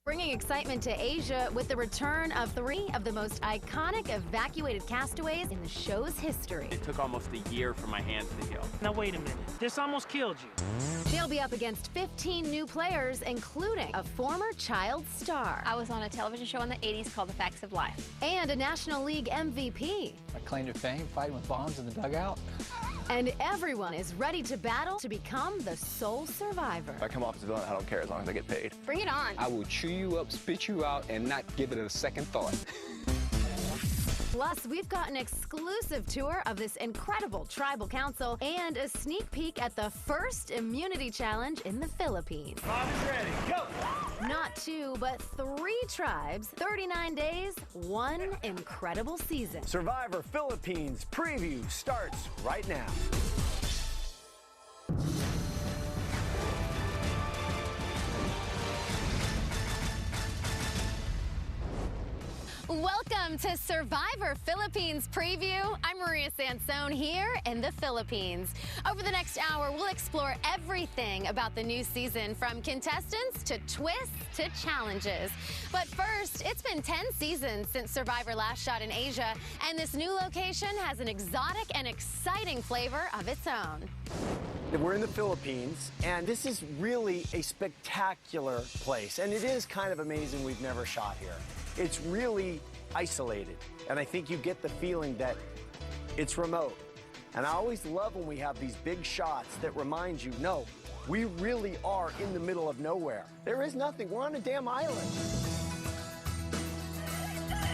Bringing excitement to Asia with the return of 3 of the most iconic evacuated castaways in the show's history. It took almost a year for my hands to heal. Now wait a minute, this almost killed you. They'll be up against 15 new players, including a former child star. I was on a television show in the 80s called The Facts of Life. And a National League MVP. My claim to fame, fighting with bombs in the dugout. And everyone is ready to battle to become the sole survivor. If I come off as a villain, I don't care as long as I get paid. Bring it on. I will chew you up, spit you out, and not give it a second thought. Plus, we've got an exclusive tour of this incredible tribal council and a sneak peek at the first immunity challenge in the Philippines. Bob is ready, go! Not 2, but 3 tribes, 39 days, 1 incredible season. Survivor Philippines preview starts right now. Welcome to Survivor Philippines Preview. I'm Maria Sansone here in the Philippines. Over the next hour, we'll explore everything about the new season, from contestants to twists to challenges. But first, it's been 10 seasons since Survivor last shot in Asia, and this new location has an exotic and exciting flavor of its own. We're in the Philippines, and this is really a spectacular place. And it is kind of amazing we've never shot here. It's really isolated, and I think you get the feeling that it's remote. And I always love when we have these big shots that remind you, no, we really are in the middle of nowhere. There is nothing. We're on a damn island.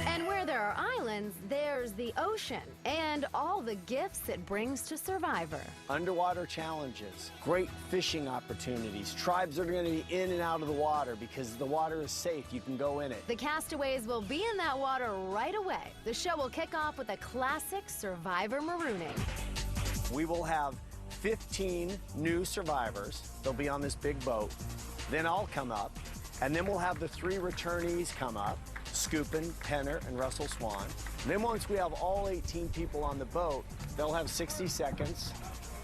And where there are islands, there's the ocean and all the gifts it brings to Survivor. Underwater challenges, great fishing opportunities. Tribes are going to be in and out of the water because the water is safe. You can go in it. The castaways will be in that water right away. The show will kick off with a classic Survivor marooning. We will have 15 new survivors. They'll be on this big boat. Then I'll come up, and then we'll have the 3 returnees come up. Skupin, Penner, and Russell Swan. And then once we have all 18 people on the boat, they'll have 60 seconds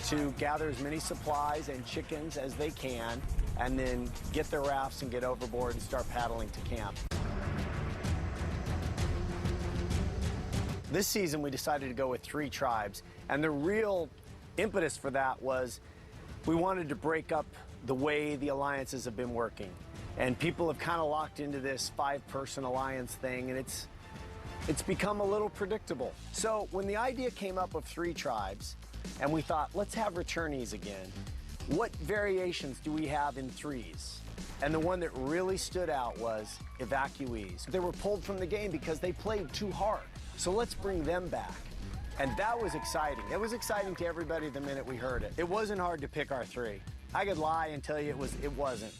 to gather as many supplies and chickens as they can, and then get their rafts and get overboard and start paddling to camp. This season, we decided to go with 3 tribes, and the real impetus for that was we wanted to break up the way the alliances have been working. And people have kind of locked into this 5-person alliance thing, and it's become a little predictable. So when the idea came up of 3 tribes, and we thought, let's have returnees again, what variations do we have in 3s? And the one that really stood out was evacuees. They were pulled from the game because they played too hard. So let's bring them back. And that was exciting. It was exciting to everybody the minute we heard it. It wasn't hard to pick our 3. I could lie and tell you it wasn't.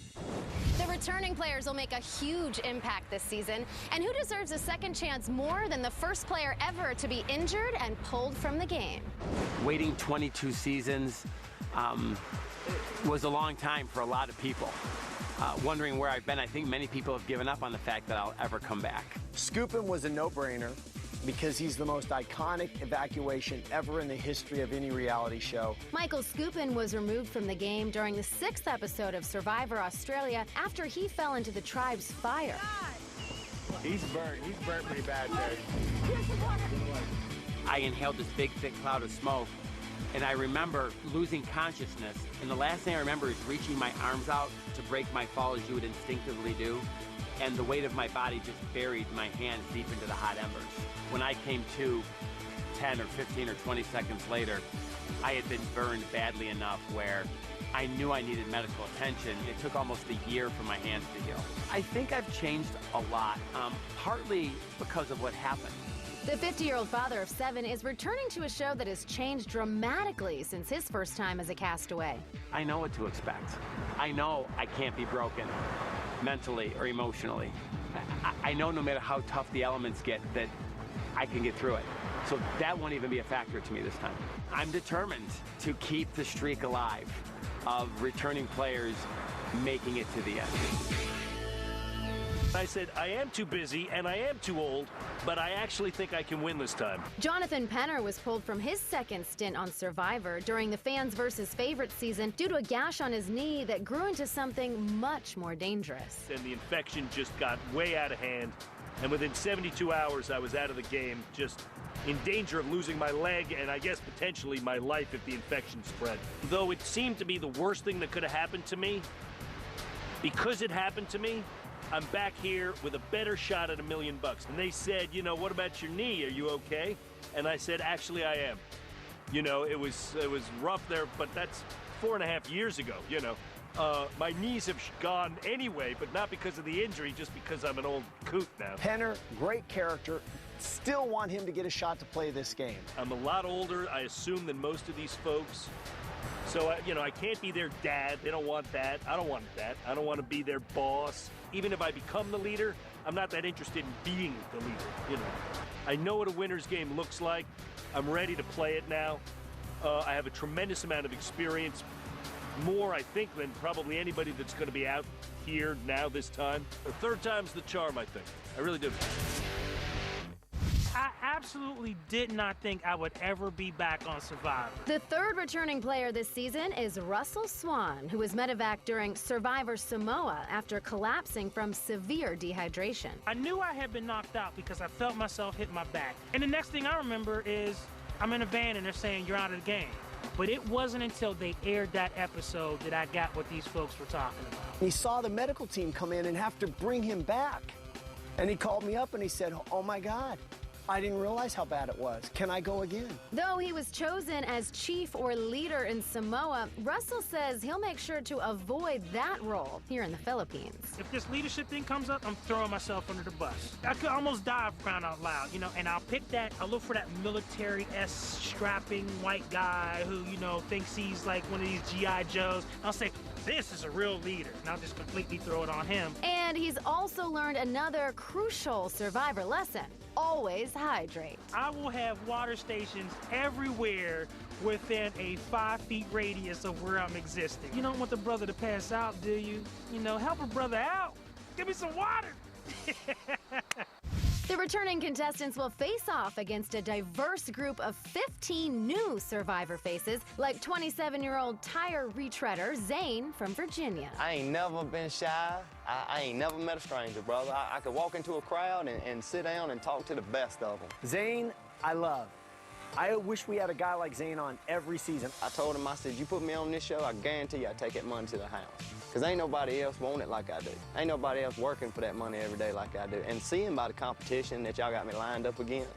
The returning players will make a huge impact this season. And who deserves a second chance more than the first player ever to be injured and pulled from the game? Waiting 22 seasons was a long time for a lot of people. Wondering where I've been, I think many people have given up on the fact that I'll ever come back. Skupin was a no-brainer because he's the most iconic evacuation ever in the history of any reality show. Michael Skupin was removed from the game during the 6th episode of Survivor Australia after he fell into the tribe's fire. He's burnt pretty bad, Terry. I inhaled this big, thick cloud of smoke, and I remember losing consciousness. And the last thing I remember is reaching my arms out to break my fall as you would instinctively do. And the weight of my body just buried my hands deep into the hot embers. When I came to 10 or 15 or 20 seconds later, I had been burned badly enough where I knew I needed medical attention. It took almost a year for my hands to heal. I think I've changed a lot, partly because of what happened. The 50-year-old father of 7 is returning to a show that has changed dramatically since his first time as a castaway. I know what to expect. I know I can't be broken mentally or emotionally. I know no matter how tough the elements get that I can get through it. So that won't even be a factor to me this time. I'm determined to keep the streak alive of returning players making it to the end. I said, I am too busy and I am too old, but I actually think I can win this time. Jonathan Penner was pulled from his second stint on Survivor during the Fans vs. Favorites season due to a gash on his knee that grew into something much more dangerous. And the infection just got way out of hand. And within 72 hours, I was out of the game, just in danger of losing my leg and I guess potentially my life if the infection spread. Though it seemed to be the worst thing that could have happened to me, because it happened to me, I'm back here with a better shot at $1 million. And they said, you know, what about your knee? Are you okay? And I said, actually, I am. You know, it was rough there, but that's 4.5 years ago, you know. My knees have gone anyway, but not because of the injury, just because I'm an old coot now. Penner, great character. Still want him to get a shot to play this game. I'm a lot older, I assume, than most of these folks. So, you know, I can't be their dad. They don't want that. I don't want that. I don't want to be their boss. Even if I become the leader, I'm not that interested in being the leader, you know. I know what a winner's game looks like. I'm ready to play it now. I have a tremendous amount of experience. More, I think, than probably anybody that's going to be out here now this time. The third time's the charm, I think. I really do. I absolutely did not think I would ever be back on Survivor. The third returning player this season is Russell Swan, who was medevaced during Survivor Samoa after collapsing from severe dehydration. I knew I had been knocked out because I felt myself hit my back. And the next thing I remember is I'm in a van and they're saying you're out of the game. But it wasn't until they aired that episode that I got what these folks were talking about. He saw the medical team come in and have to bring him back. And he called me up and he said, oh my God, I didn't realize how bad it was. Can I go again? Though he was chosen as chief or leader in Samoa, Russell says he'll make sure to avoid that role here in the Philippines. If this leadership thing comes up, I'm throwing myself under the bus. I could almost die for crying out loud, you know, and I'll look for that military-esque strapping white guy who, you know, thinks he's like one of these G.I. Joes. I'll say, this is a real leader, and I'll just completely throw it on him. And he's also learned another crucial Survivor lesson. Always hydrate. I will have water stations everywhere within a 5-foot radius of where I'm existing. You don't want the brother to pass out, do you? You know, help a brother out. Give me some water. The returning contestants will face off against a diverse group of 15 new Survivor faces, like 27-year-old tire retreader Zane from Virginia. I ain't never been shy. I ain't never met a stranger, brother. I could walk into a crowd and sit down and talk to the best of them. Zane, I love. I wish we had a guy like Zane on every season. I told him, I said, you put me on this show, I guarantee you I take that money to the house. Because ain't nobody else want it like I do. Ain't nobody else working for that money every day like I do. And seeing by the competition that y'all got me lined up against,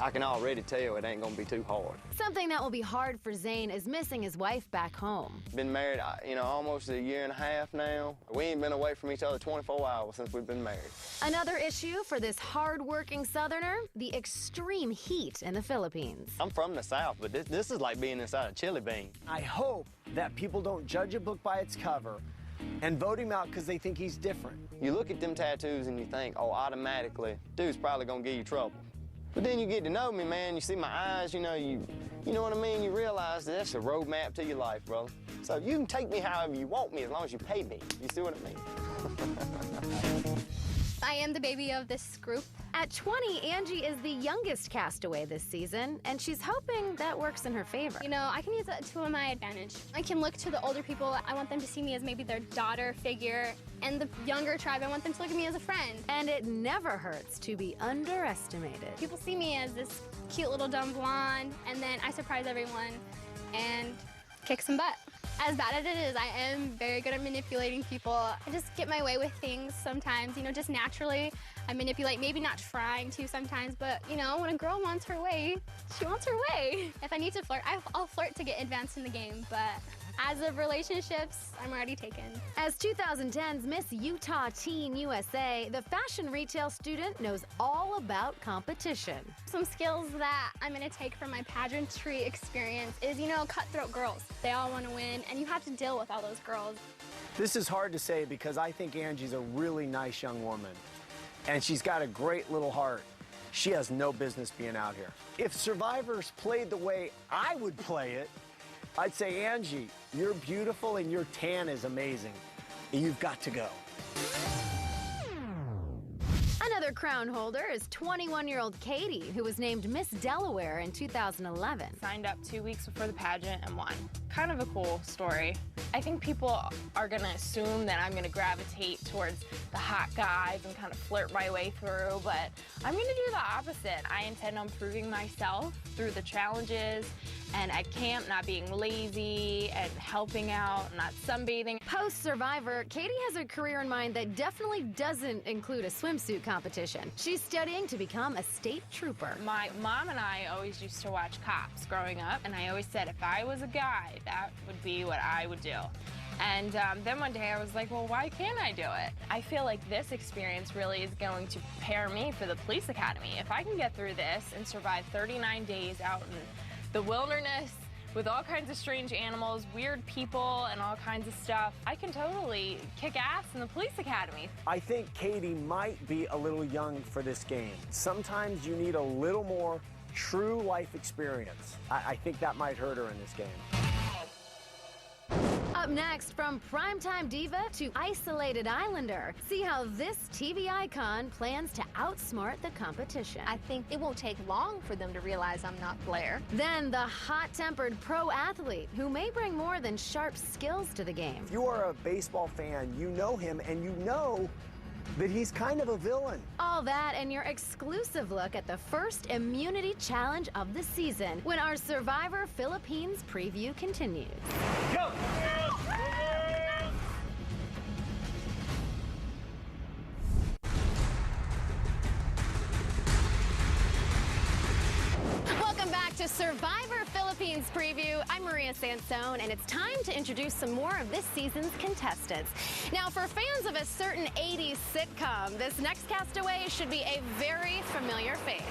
I can already tell it ain't gonna be too hard. Something that will be hard for Zane is missing his wife back home. Been married, you know, almost a year and a half now. We ain't been away from each other 24 hours since we've been married. Another issue for this hard-working Southerner, the extreme heat in the Philippines. I'm from the South, but this is like being inside a chili bean. I hope that people don't judge a book by its cover and vote him out because they think he's different. You look at them tattoos and you think, oh, automatically, dude's probably gonna give you trouble. But then you get to know me, man. You see my eyes, you know what I mean? You realize that that's a roadmap to your life, brother. So you can take me however you want me as long as you pay me. You see what I mean? I am the baby of this group. At 20, Angie is the youngest castaway this season, and she's hoping that works in her favor. You know, I can use it to my advantage. I can look to the older people. I want them to see me as maybe their daughter figure, and the younger tribe, I want them to look at me as a friend. And it never hurts to be underestimated. People see me as this cute little dumb blonde, and then I surprise everyone and kick some butt. As bad as it is, I am very good at manipulating people. I just get my way with things sometimes, you know, just naturally. I manipulate, maybe not trying to sometimes, but, you know, when a girl wants her way, she wants her way. If I need to flirt, I'll flirt to get advanced in the game, but as of relationships, I'm already taken. As 2010's Miss Utah Teen USA, the fashion retail student knows all about competition. Some skills that I'm gonna take from my pageantry experience is, you know, cutthroat girls. They all wanna win, and you have to deal with all those girls. This is hard to say because I think Angie's a really nice young woman, and she's got a great little heart. She has no business being out here. If Survivors played the way I would play it, I'd say, Angie, you're beautiful and your tan is amazing. You've got to go. Another crown holder is 21-year-old Katie, who was named Miss Delaware in 2011. Signed up 2 weeks before the pageant and won. Kind of a cool story. I think people are gonna assume that I'm gonna gravitate towards the hot guys and kind of flirt my way through, but I'm gonna do the opposite. I intend on proving myself through the challenges and at camp not being lazy and helping out, not sunbathing. Post-Survivor, Katie has a career in mind that definitely doesn't include a swimsuit competition. She's studying to become a state trooper. My mom and I always used to watch Cops growing up, and I always said if I was a guy, that would be what I would do. And then one day I was like, well, why can't I do it? I feel like this experience really is going to prepare me for the police academy. If I can get through this and survive 39 days out in the wilderness with all kinds of strange animals, weird people, and all kinds of stuff, I can totally kick ass in the police academy. I think Katie might be a little young for this game. Sometimes you need a little more true life experience. I think that might hurt her in this game. Up next, from primetime diva to isolated islander, see how this TV icon plans to outsmart the competition. I think it won't take long for them to realize I'm not Blair. Then the hot-tempered pro athlete who may bring more than sharp skills to the game. If you are a baseball fan, you know him and you know that he's kind of a villain. All that and your exclusive look at the first immunity challenge of the season when our Survivor Philippines preview continues. Go! Welcome back to Survivor Philippines preview. I'm Maria Sansone, and it's time to introduce some more of this season's contestants. Now, for fans of a certain 80s sitcom, this next castaway should be a very familiar face.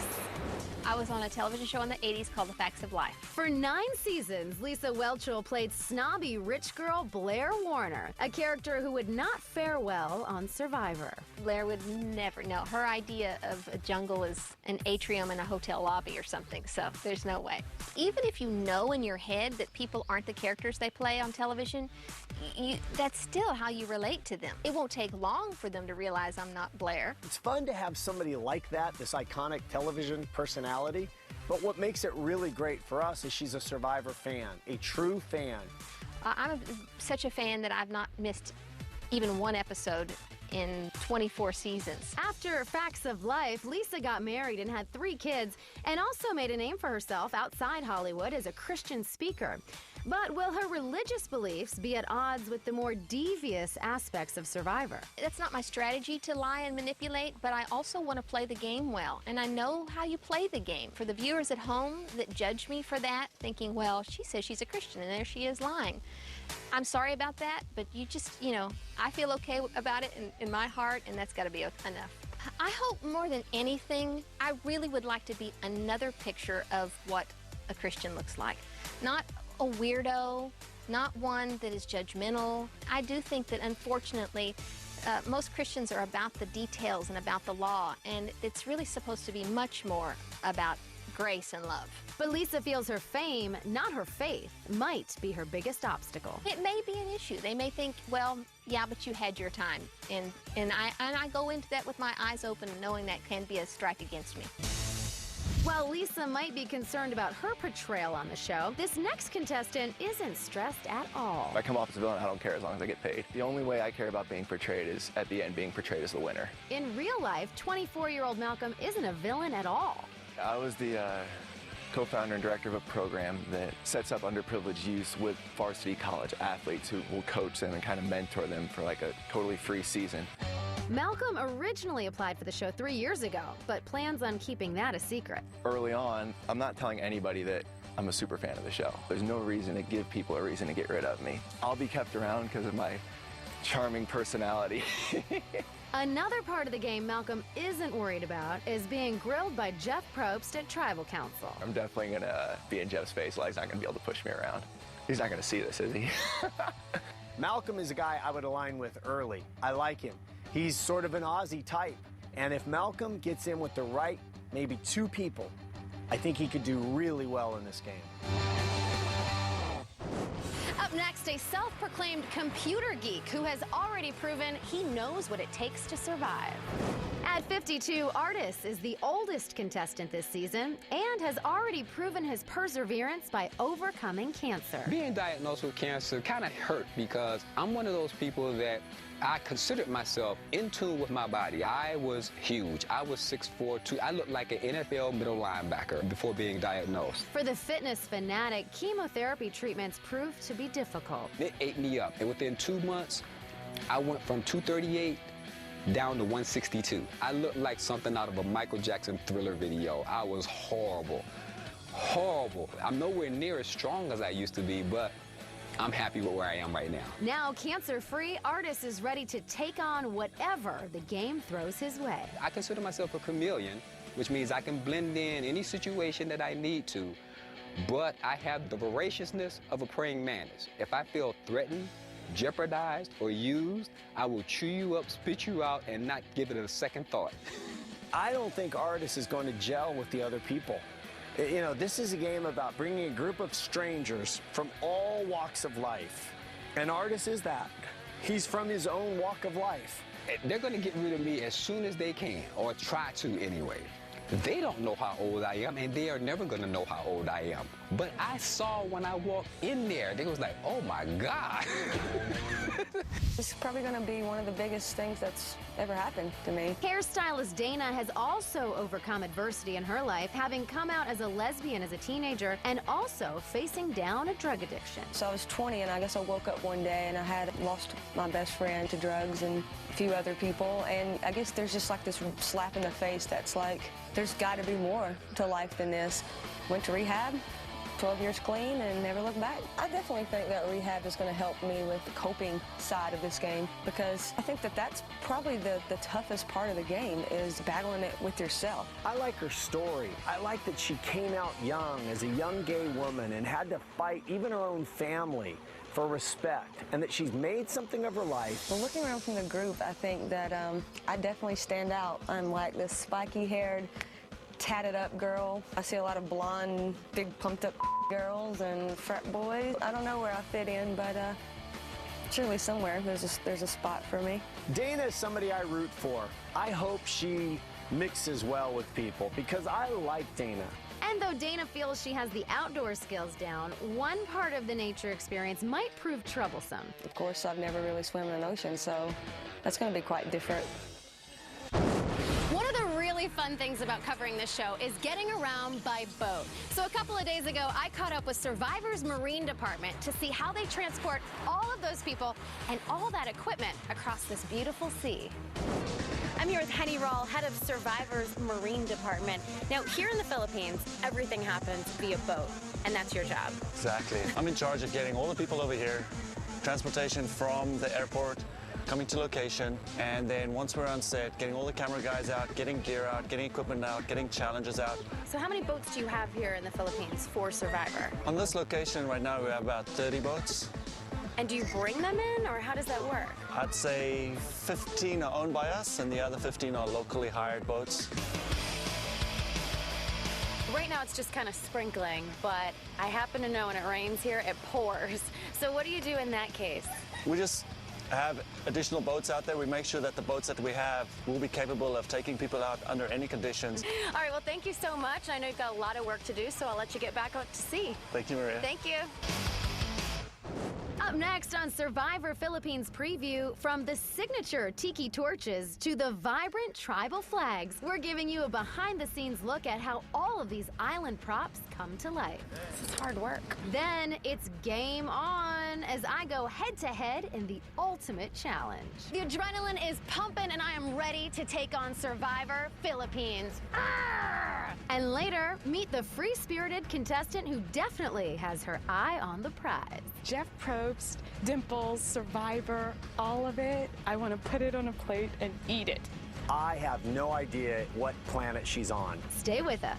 I was on a television show in the 80s called The Facts of Life. For 9 seasons, Lisa Whelchel played snobby rich girl Blair Warner, a character who would not fare well on Survivor. Blair would never know. Her idea of a jungle is an atrium in a hotel lobby or something, so there's no way. Even if you know in your head that people aren't the characters they play on television, that's still how you relate to them. It won't take long for them to realize I'm not Blair. It's fun to have somebody like that, this iconic television personality, but what makes it really great for us is she's a Survivor fan, a true fan. I'm such a fan that I've not missed even one episode in 24 seasons. After Facts of Life, Lisa got married and had 3 kids, and also made a name for herself outside Hollywood as a Christian speaker. But will her religious beliefs be at odds with the more devious aspects of Survivor? That's not my strategy to lie and manipulate, but I also want to play the game well, and I know how you play the game. For the viewers at home that judge me for that, thinking, well, she says she's a Christian, and there she is lying. I'm sorry about that, but you just, I feel okay about it in my heart, and that's got to be enough. I hope more than anything, I really would like to be another picture of what a Christian looks like. Not a weirdo, not one that is judgmental. I do think that, unfortunately, most Christians are about the details and about the law, and it's really supposed to be much more about grace and love. But Lisa feels her fame, not her faith, might be her biggest obstacle. It may be an issue. They may think, well, yeah, but you had your time. And I go into that with my eyes open, knowing that can be a strike against me. While Lisa might be concerned about her portrayal on the show, this next contestant isn't stressed at all. If I come off as a villain, I don't care as long as I get paid. The only way I care about being portrayed is, at the end, being portrayed as the winner. In real life, 24-year-old Malcolm isn't a villain at all. I was the co-founder and director of a program that sets up underprivileged youth with varsity college athletes who will coach them and kind of mentor them for like a totally free season. Malcolm originally applied for the show 3 years ago, but plans on keeping that a secret. Early on, I'm not telling anybody that I'm a super fan of the show. There's no reason to give people a reason to get rid of me. I'll be kept around because of my charming personality. Another part of the game Malcolm isn't worried about is being grilled by Jeff Probst at Tribal Council. I'm definitely going to be in Jeff's face, like he's not going to be able to push me around. He's not going to see this, is he? Malcolm is a guy I would align with early. I like him. He's sort of an Aussie type. And if Malcolm gets in with the right, maybe 2 people, I think he could do really well in this game. Up next, a self-proclaimed computer geek who has already proven he knows what it takes to survive. At 52, Artis is the oldest contestant this season and has already proven his perseverance by overcoming cancer. Being diagnosed with cancer kind of hurt because I'm one of those people that I considered myself in tune with my body. I was huge. I was 6'4", I looked like an NFL middle linebacker before being diagnosed. For the fitness fanatic, chemotherapy treatments proved to be difficult. It ate me up, and within 2 months, I went from 238 down to 162. I looked like something out of a Michael Jackson Thriller video. I was horrible, horrible. I'm nowhere near as strong as I used to be, but I'm happy with where I am right now. Now cancer-free, Artis is ready to take on whatever the game throws his way. I consider myself a chameleon, which means I can blend in any situation that I need to, but I have the voraciousness of a praying mantis. If I feel threatened, jeopardized, or used, I will chew you up, spit you out, and not give it a second thought. I don't think Artis is going to gel with the other people. You know, this is a game about bringing a group of strangers from all walks of life. And Artis is that. He's from his own walk of life. They're going to get rid of me as soon as they can, or try to anyway. They don't know how old I am, and they are never going to know how old I am. But I saw when I walked in there, they was like, oh my God. This is probably going to be one of the biggest things that's ever happened to me. Hairstylist Dana has also overcome adversity in her life, having come out as a lesbian as a teenager and also facing down a drug addiction. So I was 20, and I guess I woke up one day and I had lost my best friend to drugs and a few other people, and I guess there's just like this slap in the face that's like, there's got to be more to life than this. Went to rehab, 12 years clean, and never looked back. I definitely think that rehab is going to help me with the coping side of this game, because I think that that's probably the toughest part of the game, is battling it with yourself. I like her story. I like that she came out young as a young gay woman and had to fight even her own family for respect, and that she's made something of her life. Well, looking around from the group, I think that I definitely stand out. I'm like this spiky-haired, tatted-up girl. I see a lot of blonde, big pumped-up girls and frat boys. I don't know where I fit in, but surely somewhere there's a spot for me. Dana is somebody I root for. I hope she mixes well with people, because I like Dana. And though Dana feels she has the outdoor skills down, one part of the nature experience might prove troublesome. Of course, I've never really swum in an ocean, so that's going to be quite different. One of the really fun things about covering this show is getting around by boat. So a couple of days ago, I caught up with Survivor's Marine Department to see how they transport all of those people and all that equipment across this beautiful sea. I'm here with Henny Rawl, head of Survivor's Marine Department. Now, here in the Philippines, everything happens via boat, and that's your job. Exactly. I'm in charge of getting all the people over here, transportation from the airport, coming to location, and then once we're on set, getting all the camera guys out, getting gear out, getting equipment out, getting challenges out. So how many boats do you have here in the Philippines for Survivor? On this location right now, we have about 30 boats. And do you bring them in, or how does that work? I'd say 15 are owned by us, and the other 15 are locally hired boats. Right now it's just kind of sprinkling, but I happen to know when it rains here, it pours. So what do you do in that case? We just have additional boats out there. We make sure that the boats that we have will be capable of taking people out under any conditions. All right, well, thank you so much. I know you've got a lot of work to do, so I'll let you get back out to sea. Thank you, Maria. Thank you. Up next on Survivor Philippines Preview, from the signature tiki torches to the vibrant tribal flags, we're giving you a behind-the-scenes look at how all of these island props come to life. This is hard work. Then it's game on as I go head-to-head in the ultimate challenge. The adrenaline is pumping and I am ready to take on Survivor Philippines. Arr! And later, meet the free-spirited contestant who definitely has her eye on the prize. Jeff Probst, Dimples, Survivor, all of it. I want to put it on a plate and eat it. I have no idea what planet she's on. Stay with us.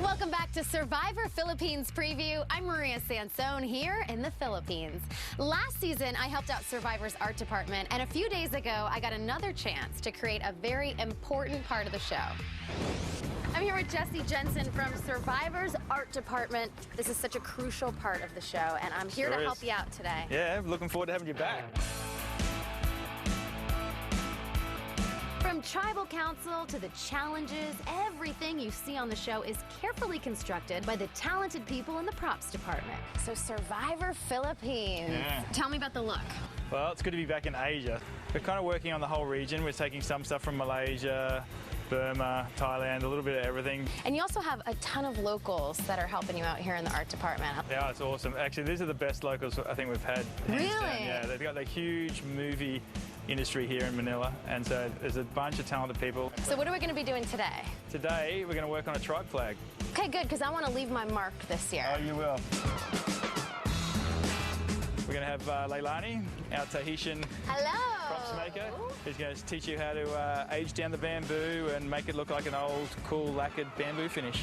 Welcome back to Survivor Philippines Preview. I'm Maria Sansone here in the Philippines. Last season, I helped out Survivor's art department, and a few days ago, I got another chance to create a very important part of the show. I'm here with Jesse Jensen from Survivor's Art Department. This is such a crucial part of the show, and I'm here to help you out today. Yeah, looking forward to having you back. From tribal council to the challenges, everything you see on the show is carefully constructed by the talented people in the props department. So Survivor Philippines. Yeah. Tell me about the look. Well, it's good to be back in Asia. We're kind of working on the whole region. We're taking some stuff from Malaysia, Burma, Thailand, a little bit of everything. And you also have a ton of locals that are helping you out here in the art department. Yeah, it's awesome. Actually, these are the best locals I think we've had. Really? Yeah, they've got the huge movie industry here in Manila, and so there's a bunch of talented people. So what are we going to be doing today? Today, we're going to work on a tribe flag. Okay, good, because I want to leave my mark this year. Oh, you will. We're going to have Leilani, our Tahitian props maker, who's going to teach you how to age down the bamboo and make it look like an old, cool, lacquered bamboo finish.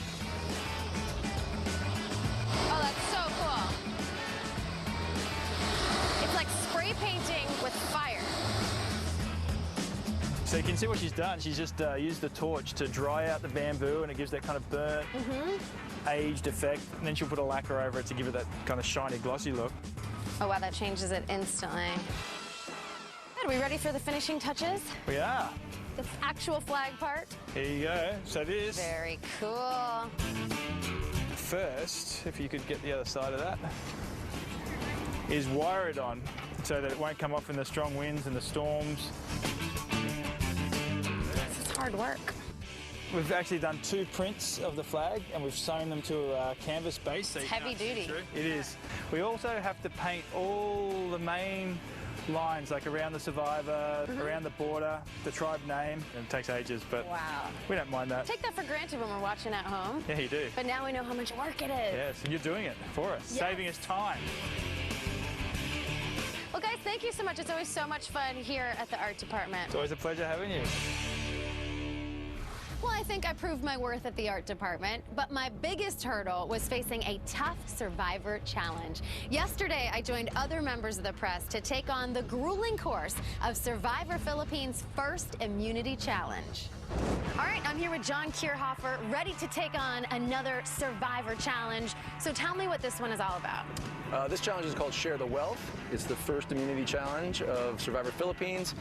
Oh, that's so cool. It's like spray painting with fire. So you can see what she's done. She's just used the torch to dry out the bamboo, and it gives that kind of burnt, aged effect. And then she'll put a lacquer over it to give it that kind of shiny, glossy look. Oh, wow, that changes it instantly. Are we ready for the finishing touches? We are. The actual flag part? Here you go. So this. Very cool. First, if you could get the other side of that, is wire it on so that it won't come off in the strong winds and the storms. This is hard work. We've actually done 2 prints of the flag, and we've sewn them to a canvas base. So it's heavy duty. It is. We also have to paint all the main lines, like around the survivor, around the border, the tribe name. It takes ages, but we don't mind that. Take that for granted when we're watching at home. Yeah, you do. But now we know how much work it is. Yes, and you're doing it for us, saving us time. Well, guys, thank you so much. It's always so much fun here at the art department. It's always a pleasure having you. Well, I think I proved my worth at the art department, but my biggest hurdle was facing a tough Survivor challenge. Yesterday, I joined other members of the press to take on the grueling course of Survivor Philippines' first immunity challenge. All right, I'm here with John Kierhofer, ready to take on another Survivor challenge. So tell me what this one is all about. This challenge is called Share the Wealth. It's the first immunity challenge of Survivor Philippines,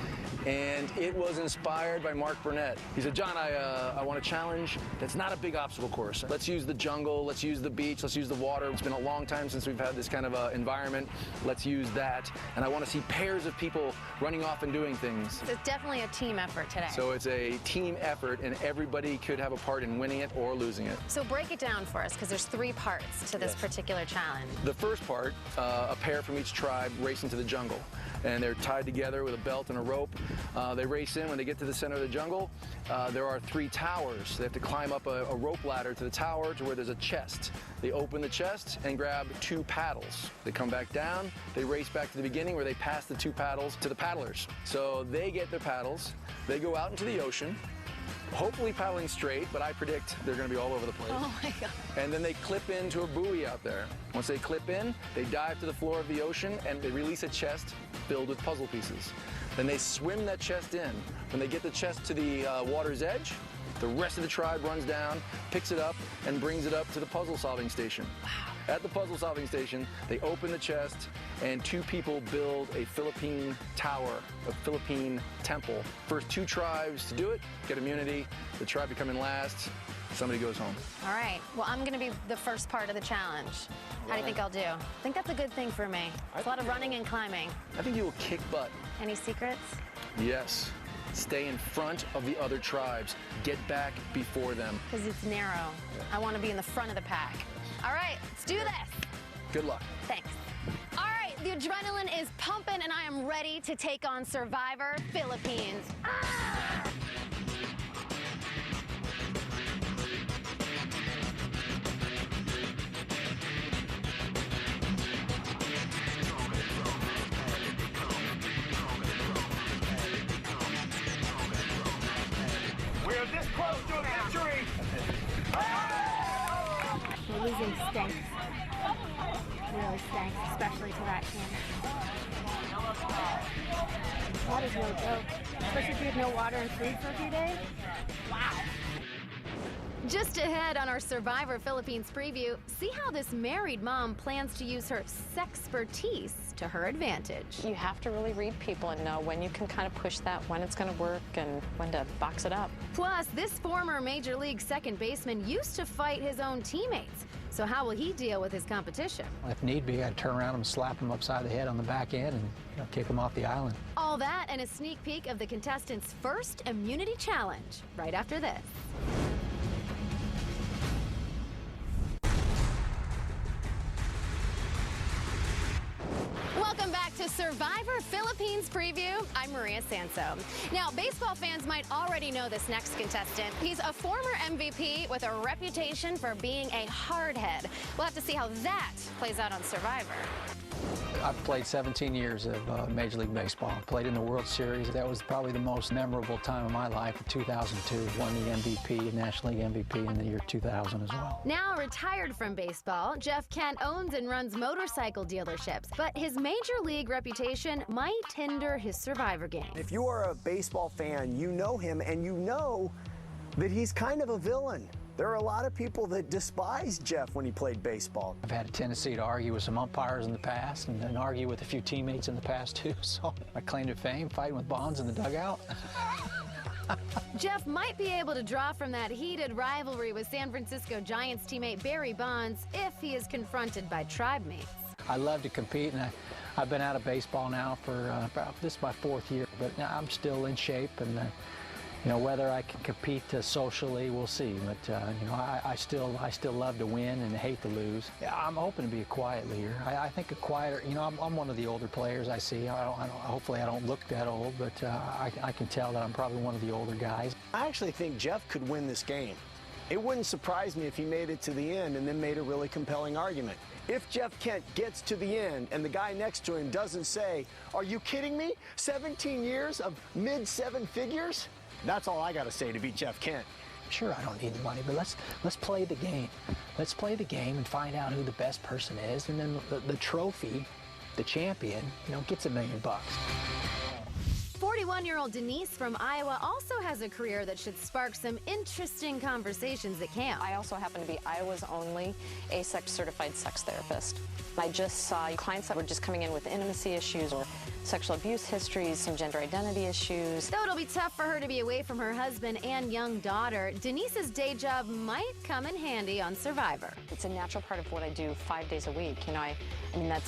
and it was inspired by Mark Burnett. He said, John, I want a challenge that's not a big obstacle course. Let's use the jungle, let's use the beach, let's use the water. It's been a long time since we've had this kind of environment. Let's use that. And I want to see pairs of people running off and doing things. It's definitely a team effort today. So it's a team effort, and everybody could have a part in winning it or losing it. So break it down for us, because there's 3 parts to this particular challenge. The first part, a pair from each tribe race into the jungle, and they're tied together with a belt and a rope. They race in. When they get to the center of the jungle, there are 3 towers. They have to climb up a rope ladder to the tower to where there's a chest. They open the chest and grab 2 paddles. They come back down. They race back to the beginning where they pass the 2 paddles to the paddlers. So they get their paddles. They go out into the ocean, hopefully paddling straight, but I predict they're going to be all over the place. Oh my God. And then they clip into a buoy out there. Once they clip in, they dive to the floor of the ocean and they release a chest filled with puzzle pieces. Then they swim that chest in. When they get the chest to the water's edge, the rest of the tribe runs down, picks it up, and brings it up to the puzzle solving station. Wow. At the puzzle solving station, they open the chest, and 2 people build a Philippine tower, a Philippine temple. First 2 tribes to do it get immunity. The tribe to come in last, somebody goes home. All right. Well, I'm going to be the first part of the challenge. How do you think I'll do? I think that's a good thing for me. It's a lot of running and climbing. I think you will kick butt. Any secrets? Yes. Stay in front of the other tribes. Get back before them. Because it's narrow. I want to be in the front of the pack. All right, let's do this. Good luck. Thanks. All right, the adrenaline is pumping, and I am ready to take on Survivor Philippines. Ah! We're this close to a victory! We're losing stinks. Really stinks, especially to that camera. That is no joke. Especially if you have no water and food for a few days. Wow. Just ahead on our Survivor Philippines preview, see how this married mom plans to use her sexpertise to her advantage. You have to really read people and know when you can kind of push that, when it's going to work, and when to box it up. Plus, this former Major League second baseman used to fight his own teammates. So how will he deal with his competition? If need be, I'd turn around and slap him upside the head on the back end and kick him off the island. All that and a sneak peek of the contestants' first immunity challenge right after this. Welcome back to Survivor Philippines preview. I'm Maria Sanso. Now, baseball fans might already know this next contestant. He's a former MVP with a reputation for being a hardhead. We'll have to see how that plays out on Survivor. I've played 17 years of Major League Baseball. Played in the World Series. That was probably the most memorable time of my life in 2002. Won the MVP, National League MVP in the year 2000 as well. Now retired from baseball, Jeff Kent owns and runs motorcycle dealerships, but his Major League reputation might hinder his Survivor game. If you are a baseball fan, you know him and you know that he's kind of a villain. There are a lot of people that despised Jeff when he played baseball. I've had a tendency to argue with some umpires in the past and argue with a few teammates in the past too. So my claim to fame, fighting with Bonds in the dugout. Jeff might be able to draw from that heated rivalry with San Francisco Giants teammate Barry Bonds if he is confronted by tribe mates. I love to compete, and I've been out of baseball now for this is my 4th year, but I'm still in shape, and whether I can compete socially, we'll see. But I still love to win and hate to lose. I'm hoping to be a quiet leader. I think a quieter. I'm one of the older players I see. Hopefully I don't look that old, but I can tell that I'm probably one of the older guys. I actually think Jeff could win this game. It wouldn't surprise me if he made it to the end and then made a really compelling argument. If Jeff Kent gets to the end and the guy next to him doesn't say, "Are you kidding me? 17 years of mid-7 figures?" That's all I got to say to beat Jeff Kent. Sure, I don't need the money, but let's play the game. Let's play the game and find out who the best person is, and then the trophy, the champion, gets $1 million. 41-year-old Denise from Iowa also has a career that should spark some interesting conversations at camp. I also happen to be Iowa's only ASEX certified sex therapist. I just saw clients that were just coming in with intimacy issues or sexual abuse histories, some gender identity issues. Though it'll be tough for her to be away from her husband and young daughter, Denise's day job might come in handy on Survivor. It's a natural part of what I do 5 days a week.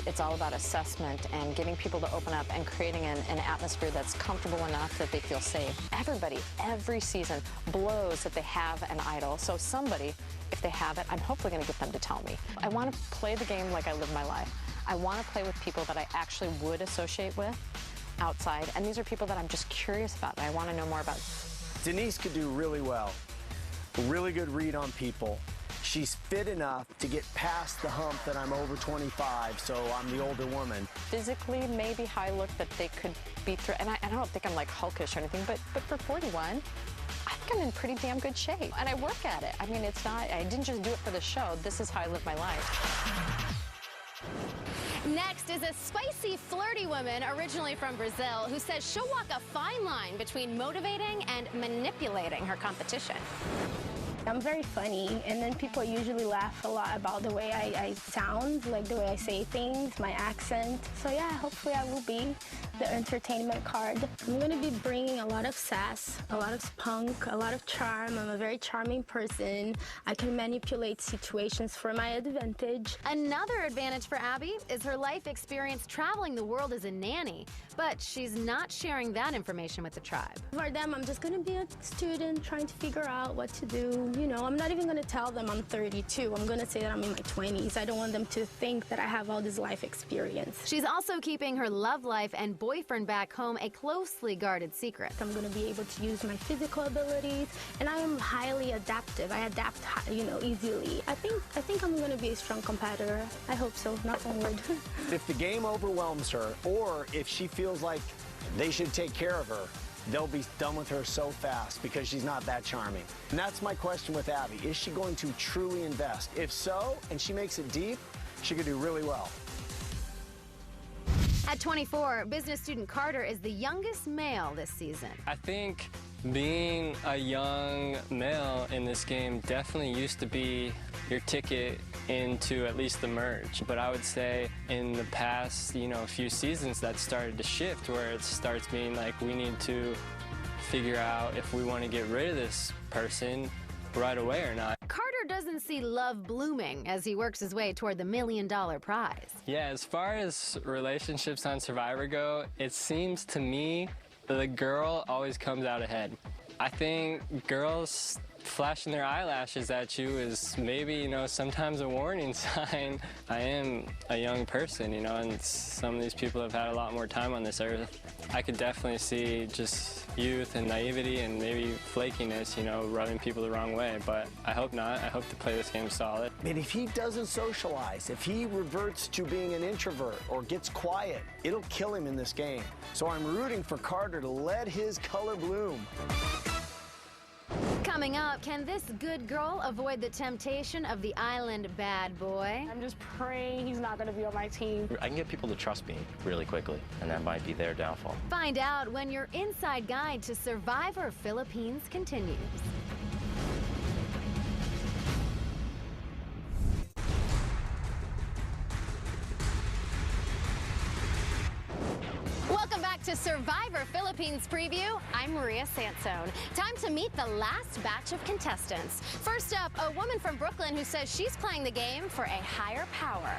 It's all about assessment and getting people to open up and creating an atmosphere that's comfortable enough that they feel safe. Everybody, every season, blows that they have an idol. So somebody, if they have it, I'm hopefully going to get them to tell me. I want to play the game like I live my life. I want to play with people that I actually would associate with outside, and these are people that I'm just curious about and I want to know more about. Denise could do really well. A really good read on people. She's fit enough to get past the hump that I'm over 25, so I'm the older woman. Physically, maybe how I look that they could be through, and I don't think I'm like hulkish or anything, but for 41, I think I'm in pretty damn good shape, and I work at it. It's not, I didn't just do it for the show. This is how I live my life. Next is a spicy, flirty woman originally from Brazil who says she'll walk a fine line between motivating and manipulating her competition. I'm very funny, and then people usually laugh a lot about the way I sound, like the way I say things, my accent. So yeah, hopefully I will be the entertainment card. I'm gonna be bringing a lot of sass, a lot of spunk, a lot of charm. I'm a very charming person. I can manipulate situations for my advantage. Another advantage for Abby is her life experience traveling the world as a nanny, but she's not sharing that information with the tribe. For them, I'm just gonna be a student trying to figure out what to do. I'm not even gonna tell them I'm 32. I'm gonna say that I'm in my 20s. I don't want them to think that I have all this life experience. She's also keeping her love life and boyfriend back home a closely guarded secret. I'm gonna be able to use my physical abilities, and I am highly adaptive. I adapt, easily. I think I'm gonna be a strong competitor. I hope so, knock on wood. If the game overwhelms her, or if she feels like they should take care of her, they'll be done with her so fast because she's not that charming. And that's my question with Abby. Is she going to truly invest? If so, and she makes it deep, she could do really well. At 24, business student Carter is the youngest male this season. I think Being a young male in this game definitely used to be your ticket into at least the merge. But I would say in the past, few seasons that started to shift where it starts being like we need to figure out if we want to get rid of this person right away or not. Carter doesn't see love blooming as he works his way toward the $1 million prize. Yeah, as far as relationships on Survivor go, it seems to me the girl always comes out ahead. I think girls flashing their eyelashes at you is maybe, sometimes a warning sign. I am a young person, and some of these people have had a lot more time on this earth. I could definitely see just youth and naivety and maybe flakiness, rubbing people the wrong way, but I hope not. I hope to play this game solid. And if he doesn't socialize, if he reverts to being an introvert or gets quiet, it'll kill him in this game. So I'm rooting for Carter to let his color bloom. Coming up, can this good girl avoid the temptation of the island bad boy? I'm just praying he's not going to be on my team. I can get people to trust me really quickly, and that might be their downfall. Find out when your inside guide to Survivor Philippines continues. Welcome back to Survivor Philippines Preview. I'm Maria Sansone. Time to meet the last batch of contestants. First up, a woman from Brooklyn who says she's playing the game for a higher power.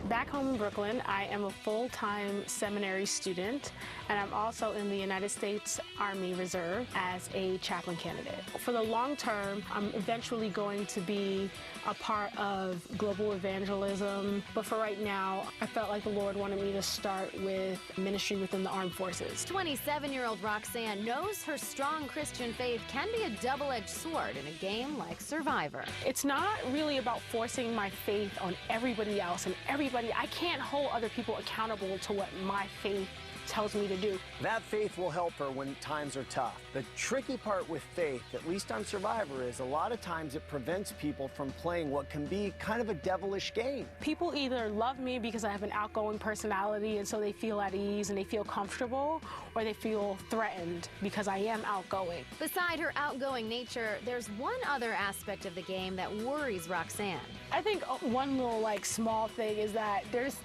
Back home in Brooklyn, I am a full-time seminary student, and I'm also in the United States Army Reserve as a chaplain candidate. For the long term, I'm eventually going to be a part of global evangelism, but for right now, I felt like the Lord wanted me to start with ministry within the armed forces. 27-year-old Roxanne knows her strong Christian faith can be a double-edged sword in a game like Survivor. It's not really about forcing my faith on everybody else and everybody. I can't hold other people accountable to what my faith tells me to do. That faith will help her when times are tough. The tricky part with faith, at least on Survivor, is a lot of times it prevents people from playing what can be kind of a devilish game. People either love me because I have an outgoing personality and so they feel at ease and they feel comfortable, or they feel threatened because I am outgoing. Beside her outgoing nature, there's one other aspect of the game that worries Roxanne. I think one little small thing is that there's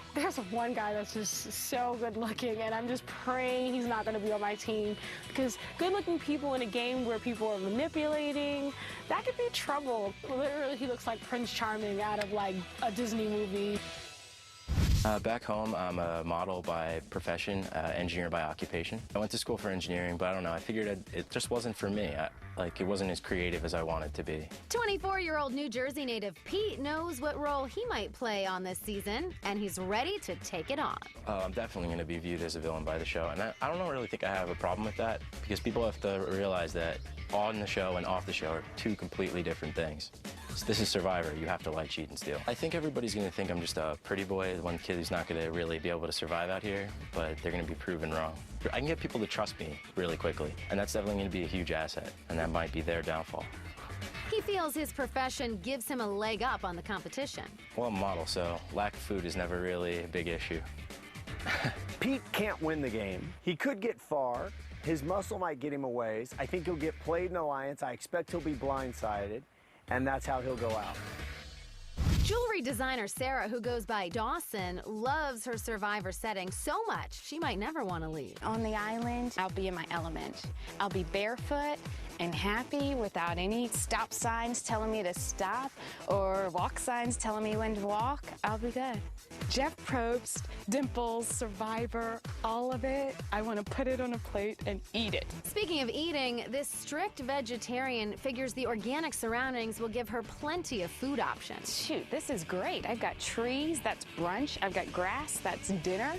one guy that's just so good looking, and I'm just praying he's not going to be on my team, because good looking people in a game where people are manipulating, that could be trouble. Literally, he looks like Prince Charming out of a Disney movie. Back home, I'm a model by profession, engineer by occupation. I went to school for engineering, but I don't know, I figured it just wasn't for me. It wasn't as creative as I wanted to be. 24-year-old New Jersey native Pete knows what role he might play on this season, and he's ready to take it on. I'm definitely going to be viewed as a villain by the show, and I don't really think I have a problem with that, because people have to realize that on the show and off the show are two completely different things. So this is Survivor. You have to lie, cheat, and steal. I think everybody's going to think I'm just a pretty boy, one kid who's not going to really be able to survive out here, but they're going to be proven wrong. I can get people to trust me really quickly, and that's definitely going to be a huge asset, and that might be their downfall. He feels his profession gives him a leg up on the competition. Well, I'm a model, so lack of food is never really a big issue. Pete can't win the game. He could get far. His muscle might get him a ways. I think he'll get played in Alliance. I expect he'll be blindsided, and that's how he'll go out. Jewelry designer Sarah, who goes by Dawson, loves her Survivor setting so much she might never want to leave. On the island, I'll be in my element. I'll be barefoot and happy without any stop signs telling me to stop or walk signs telling me when to walk. I'll be good. Jeff Probst, Dimples, Survivor, all of it. I want to put it on a plate and eat it. Speaking of eating, this strict vegetarian figures the organic surroundings will give her plenty of food options. Shoot, this is great. I've got trees, that's brunch. I've got grass, that's dinner.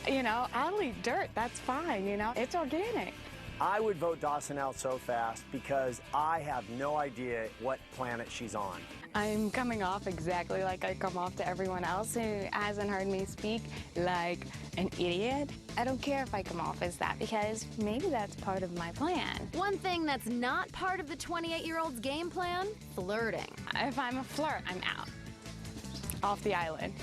I'll eat dirt, that's fine, It's organic. I would vote Dawson out so fast because I have no idea what planet she's on. I'm coming off exactly like I come off to everyone else who hasn't heard me speak like an idiot. I don't care if I come off as that because maybe that's part of my plan. One thing that's not part of the 28-year-old's game plan, flirting. If I'm a flirt, I'm out. Off the island.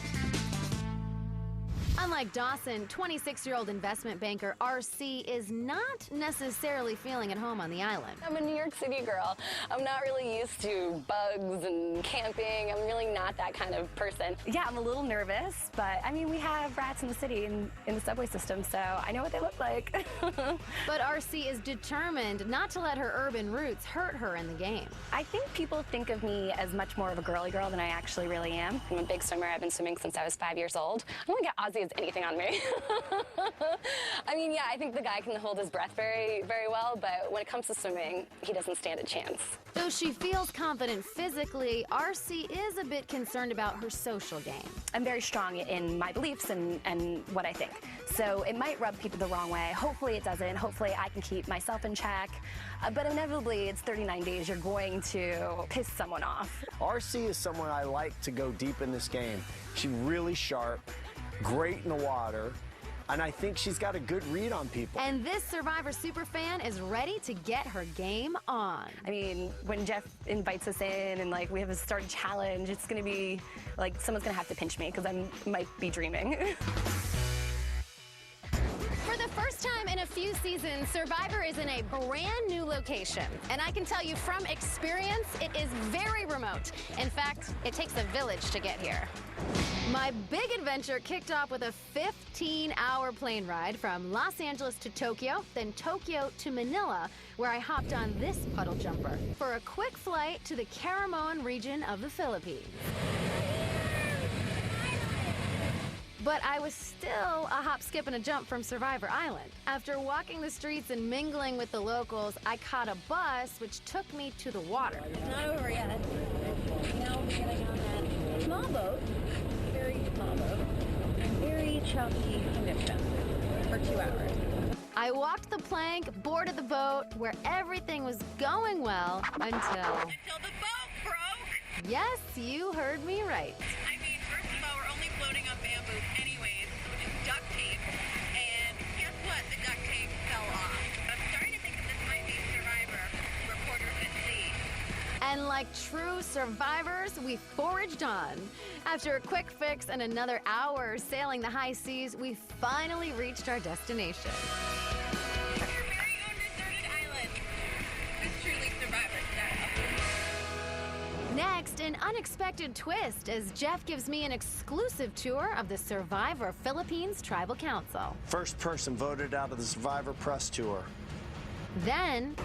Unlike Dawson, 26-year-old investment banker RC is not necessarily feeling at home on the island. I'm a New York City girl. I'm not really used to bugs and camping. I'm really not that kind of person. Yeah, I'm a little nervous, but I mean, we have rats in the city in the subway system, so I know what they look like. But RC is determined not to let her urban roots hurt her in the game. I think people think of me as much more of a girly girl than I actually really am. I'm a big swimmer. I've been swimming since I was 5 years old. I don't think Ozzy has anything on me. I mean, yeah, I think the guy can hold his breath very, very well, but when it comes to swimming, he doesn't stand a chance. Though she feels confident physically, RC is a bit concerned about her social game. I'm very strong in my beliefs and what I think. So it might rub people the wrong way. Hopefully it doesn't. Hopefully I can keep myself in check. But inevitably, it's 39 days. You're going to piss someone off. RC is someone I like to go deep in this game. She's really sharp, great in the water, and I think she's got a good read on people. And this Survivor superfan is ready to get her game on. I mean, when Jeff invites us in and like we have a start challenge, it's gonna be like someone's gonna have to pinch me because I might be dreaming. For the first time in a few seasons, Survivor is in a brand new location. And I can tell you from experience, it is very remote. In fact, it takes a village to get here. My big adventure kicked off with a 15-hour plane ride from Los Angeles to Tokyo, then Tokyo to Manila, where I hopped on this puddle jumper for a quick flight to the Caramoan region of the Philippines. But I was still a hop, skip, and a jump from Survivor Island. After walking the streets and mingling with the locals, I caught a bus which took me to the water. It's not over yet. Now we're getting on that small boat, very small boat, very choppy condition for 2 hours. I walked the plank, boarded the boat, where everything was going well until the boat broke! Yes, you heard me right. I mean, first of all, we're only floating on bamboo anyways, which is duct tape, and guess what? The duct tape fell off. I'm starting to think that this might be Survivor, Reporters at Sea. And like true survivors, we foraged on. After a quick fix and another hour sailing the high seas, we finally reached our destination. Your very own deserted island. It's truly Survivor style. Next, an unexpected twist as Jeff gives me an exclusive tour of the Survivor Philippines Tribal Council. First person voted out of the Survivor Press Tour. Then,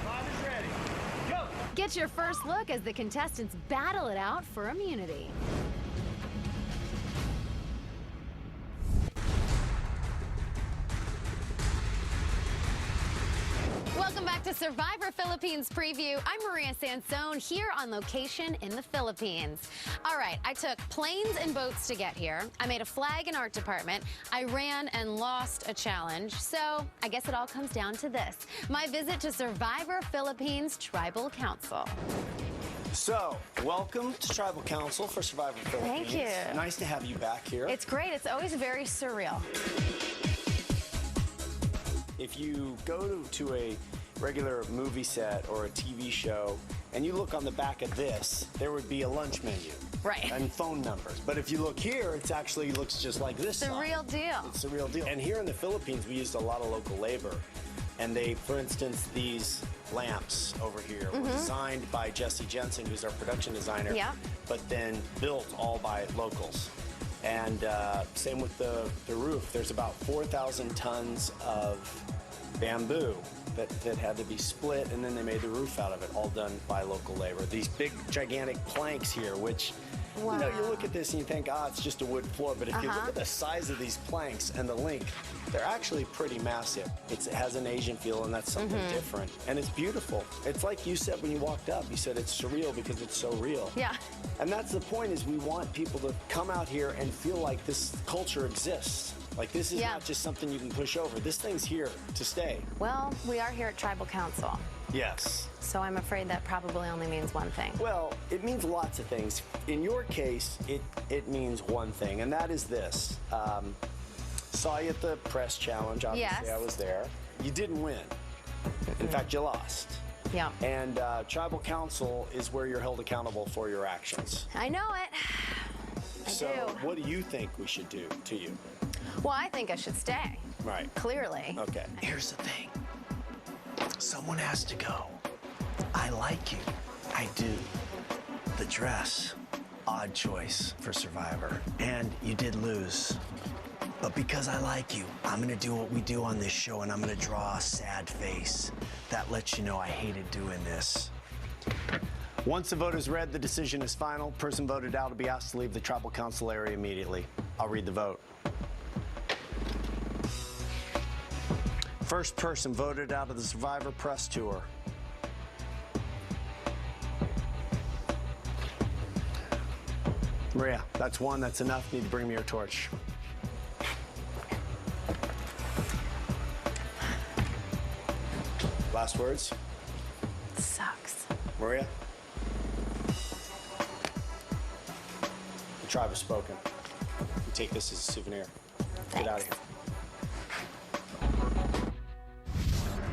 get your first look as the contestants battle it out for immunity. Welcome back to Survivor Philippines Preview. I'm Maria Sansone here on location in the Philippines. All right, I took planes and boats to get here. I made a flag and art department. I ran and lost a challenge. So I guess it all comes down to this. My visit to Survivor Philippines Tribal Council. So, welcome to Tribal Council for Survivor Philippines. Thank you. Nice to have you back here. It's great. It's always very surreal. If you go to a regular movie set or a TV show and you look on the back of this, there would be a lunch menu. Right. And phone numbers. But if you look here, it actually looks just like this. It's the real deal. It's the real deal. And here in the Philippines, we used a lot of local labor. And they, for instance, these lamps over here were designed by Jesse Jensen, who's our production designer, but then built all by locals. And same with the roof. There's about 4,000 tons of bamboo that had to be split, and then they made the roof out of it, all done by local labor. These big, gigantic planks here, which, you know, you look at this and you think, it's just a wood floor, but if you look at the size of these planks and the length, they're actually pretty massive. It has an Asian feel, and that's something different. And it's beautiful. It's like you said when you walked up, you said it's surreal because it's so real. Yeah. And that's the point, is we want people to come out here and feel like this culture exists. Like, this is not just something you can push over. This thing's here to stay. Well, we are here at Tribal Council. Yes. So I'm afraid that probably only means one thing. Well, it means lots of things. In your case, it means one thing, and that is this. Saw you at the press challenge, obviously. I was there. You didn't win. In fact, you lost. Yeah. And Tribal Council is where you're held accountable for your actions. I know it. I So do. what do you think we should do to you? Well, I think I should stay. Right. Clearly. Okay. Here's the thing. Someone has to go. I like you. I do. The dress, odd choice for Survivor. And you did lose. But because I like you, I'm gonna do what we do on this show, and I'm gonna draw a sad face. That lets you know I hated doing this. Once the vote is read, the decision is final. Person voted out will be asked to leave the tribal council area immediately. I'll read the vote. First person voted out of the Survivor Press Tour. Maria, that's one. That's enough. Need to bring me your torch. Last words? Sucks. Maria? The tribe has spoken. You take this as a souvenir. Get out of here.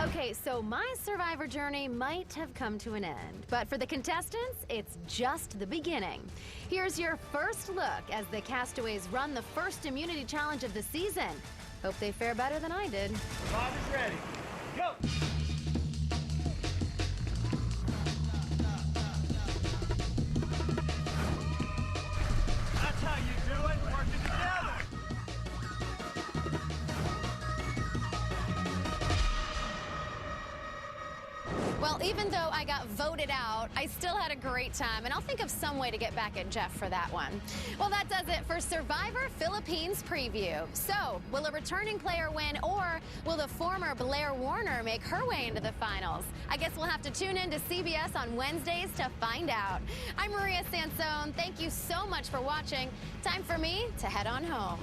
Okay, so my Survivor journey might have come to an end, but for the contestants, it's just the beginning. Here's your first look as the castaways run the first immunity challenge of the season. Hope they fare better than I did. Survivor's ready. Go! That's how you do it, working together. Well, even though I got voted out, I still had a great time, and I'll think of some way to get back at Jeff for that one. Well, that does it for Survivor Philippines preview. So, will a returning player win, or will the former Blair Warner make her way into the finals? I guess we'll have to tune in to CBS on Wednesdays to find out. I'm Maria Sansone. Thank you so much for watching. Time for me to head on home.